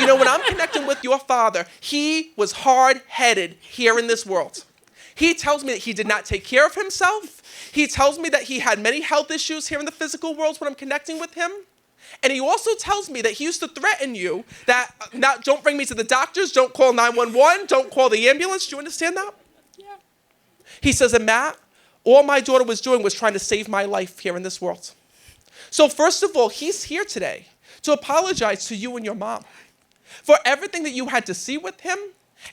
You know, when I'm connecting with your father, he was hard-headed here in this world. He tells me that he did not take care of himself. He tells me that he had many health issues here in the physical world when I'm connecting with him. And he also tells me that he used to threaten you that don't bring me to the doctors, don't call 911, don't call the ambulance. Do you understand that? Yeah. He says, and Matt, all my daughter was doing was trying to save my life here in this world. So first of all, he's here today to apologize to you and your mom for everything that you had to see with him,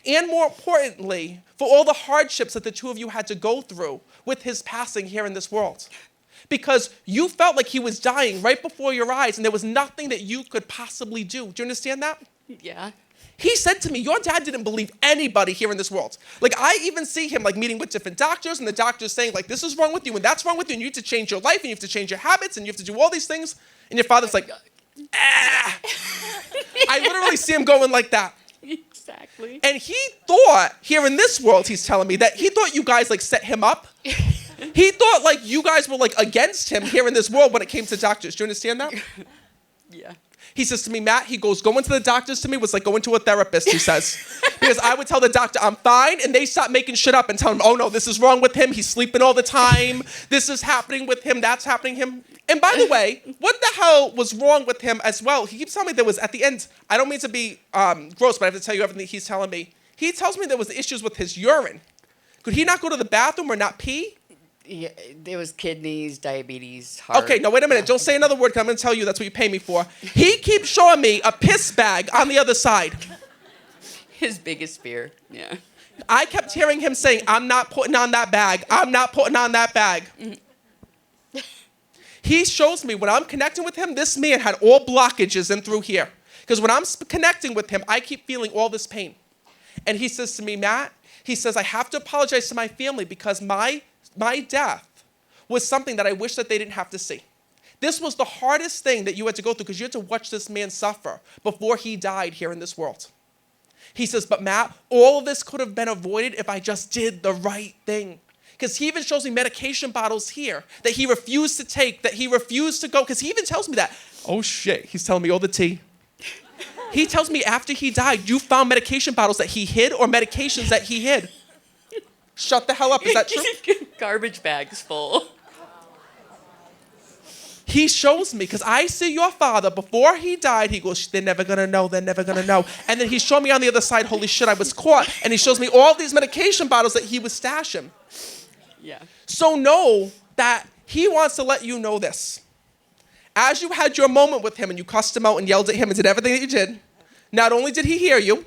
and more importantly, for all the hardships that the two of you had to go through with his passing here in this world. Because you felt like he was dying right before your eyes and there was nothing that you could possibly do. Do you understand that? Yeah. He said to me, your dad didn't believe anybody here in this world. Like, I even see him like meeting with different doctors and the doctors saying like, this is wrong with you and that's wrong with you and you have to change your life and you have to change your habits and you have to do all these things. And your father's like, ah. I literally see him going like that. Exactly. And he thought, here in this world, he's telling me, that he thought you guys like set him up. He thought like you guys were like against him here in this world when it came to doctors. Do you understand that? Yeah. He says to me, Matt, he goes, going to the doctors to me was like going to a therapist, he says. Because I would tell the doctor, I'm fine, and they stop making shit up and tell him, oh no, this is wrong with him, he's sleeping all the time, this is happening with him, that's happening him. And by the way, what the hell was wrong with him as well? He keeps telling me there was, at the end, I don't mean to be gross, but I have to tell you everything he's telling me. He tells me there was issues with his urine. Could he not go to the bathroom or not pee? Yeah, there was kidneys, diabetes, heart. Okay, no, wait a minute. Don't say another word because I'm going to tell you that's what you pay me for. He keeps showing me a piss bag on the other side. His biggest fear, yeah. I kept hearing him saying, I'm not putting on that bag. I'm not putting on that bag. He shows me when I'm connecting with him, this man had all blockages in through here. Because when I'm connecting with him, I keep feeling all this pain. And he says to me, Matt, he says, I have to apologize to my family because my death was something that I wish that they didn't have to see. This was the hardest thing that you had to go through because you had to watch this man suffer before he died here in this world. He says, but Matt, all of this could have been avoided if I just did the right thing. Because he even shows me medication bottles here that he refused to take, that he refused to go, because he even tells me that. Oh shit, he's telling me all the tea. He tells me after he died, you found medication bottles that he hid or medications that he hid. Shut the hell up, is that true? Garbage bags full. He shows me, because I see your father, before he died, he goes, they're never going to know, they're never going to know. And then he showed me on the other side, holy shit, I was caught. And he shows me all these medication bottles that he was stashing. Yeah. So know that he wants to let you know this. As you had your moment with him and you cussed him out and yelled at him and did everything that you did, not only did he hear you,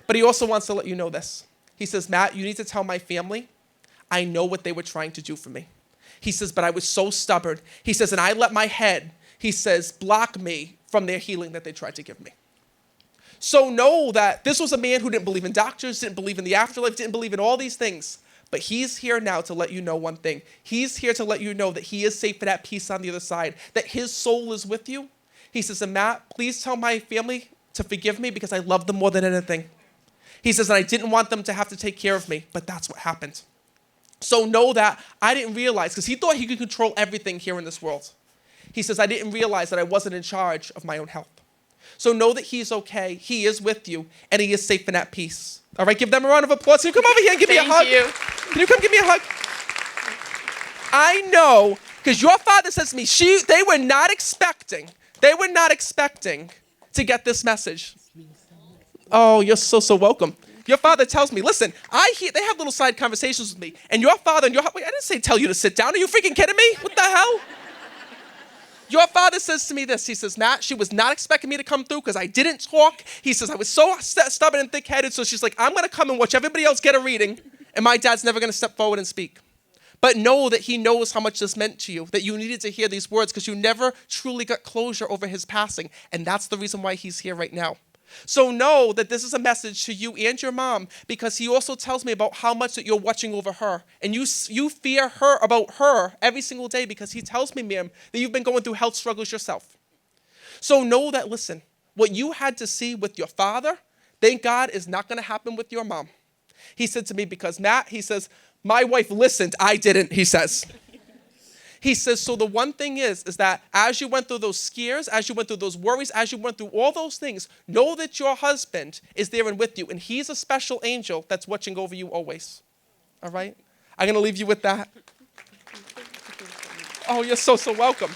but he also wants to let you know this. He says, Matt, you need to tell my family, I know what they were trying to do for me. He says, but I was so stubborn. He says, and I let my head, he says, block me from their healing that they tried to give me. So know that this was a man who didn't believe in doctors, didn't believe in the afterlife, didn't believe in all these things. But he's here now to let you know one thing. He's here to let you know that he is safe and at peace on the other side, that his soul is with you. He says, and Matt, please tell my family to forgive me because I love them more than anything. He says, and I didn't want them to have to take care of me, but that's what happened. So know that I didn't realize, because he thought he could control everything here in this world. He says, I didn't realize that I wasn't in charge of my own health. So know that he's okay, he is with you, and he is safe and at peace. All right, give them a round of applause. Can you come over here and give me a hug? Thank you. Can you come give me a hug? I know, because your father says to me, they were not expecting to get this message. Oh, you're so welcome. Your father tells me, listen, they have little side conversations with me, and your father and wait, I didn't say tell you to sit down. Are you freaking kidding me? What the hell? Your father says to me this. He says, Matt, she was not expecting me to come through because I didn't talk. He says, I was so stubborn and thick-headed, so she's like, I'm going to come and watch everybody else get a reading, and my dad's never going to step forward and speak. But know that he knows how much this meant to you, that you needed to hear these words because you never truly got closure over his passing, and that's the reason why he's here right now. So know that this is a message to you and your mom because he also tells me about how much that you're watching over her. And you fear her about her every single day because he tells me, ma'am, that you've been going through health struggles yourself. So know that, listen, what you had to see with your father, thank God, is not going to happen with your mom. He said to me, because Matt, he says, my wife listened, I didn't, he says. He says, so the one thing is that as you went through those scares, as you went through those worries, as you went through all those things, know that your husband is there and with you, and he's a special angel that's watching over you always. All right? I'm going to leave you with that. Oh, you're so welcome.